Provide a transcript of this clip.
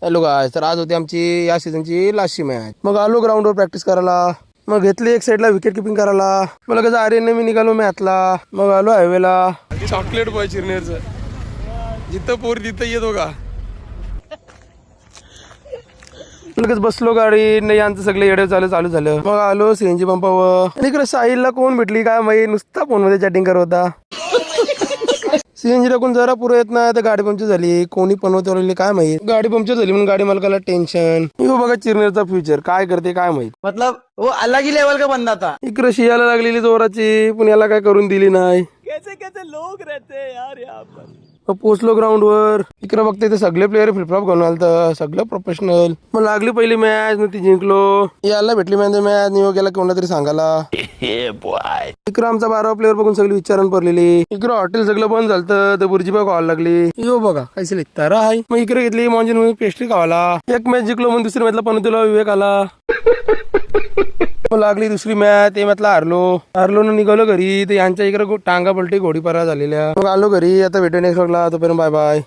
Hello guys, तर आज होती आमची या सीझनची लास्टची मॅच. मग आलो ग्राउंडवर प्रॅक्टिस करायला. मग घेतली एक साईडला विकेट किपिंग करायला. मग लगेच आर्यनने मी निघालो मॅचला. मग आलो हायवेला. चॉकलेट बॉय चिरनेरचं, जिथं पोर तिथं येतो का. लगेच बसलो गाडी. नाही यांचं सगळे येडे चालू झालं. मग आलो सीएनजी पंपावर. इकडे साहिलला कोण भेटली काय माहिती, नुसता फोन मध्ये चॅटिंग करत होता. सीएनजी टाकून जरा पुढे येत नाही तर गाडी पंक्चर झाली. कोणी पनवते काय माहित. गाडी पंक्चर झाली म्हणून गाडी मालकाला टेन्शन. हो बघा चिरनेरचा फ्युचर काय करते काय माहित. मतलब वो अलग ही लेवल का बंदा था. इकडे शियाला लागलेली जोराची, पण याला काय करून दिली नाही. कैसे कैसे लोग रहते हैं यार यहाँ पर. मग पोचलो ग्राउंड वर. इकडे बघते ते सगळे प्लेयर फ्लिपफ्लॉप घालून आलत, सगळं प्रोफेशनल. मग लागली पहिली मॅच, ती जिंकलो. याला भेटली मॅच नियो गेला कोणा तरी सांगायला. इकडे आमचा 12 प्लेअर बघून सगळी विचारण पडलेली. इकडे हॉटेल सगळं बंद झालं तर बुर्जी बघ व्हायला लागली. यो बघा काहीतरी तर आहे. मग इकडे घेतली मॉन्जिन पेस्ट्री खावाला. एक मॅच जिंकलो म्हणून दुसरी मॅचला पण तुला विवेक आला. मग लागली दुसरी मॅच, ते मॅचला हारलो न निघालो घरी. तर यांच्या इकडे टांगा पलटी घोडीपारा झालेल्या. मग आलो घरी. आता भेटू नेक्स्ट व्लॉगला. तोपर्यंत बाय बाय.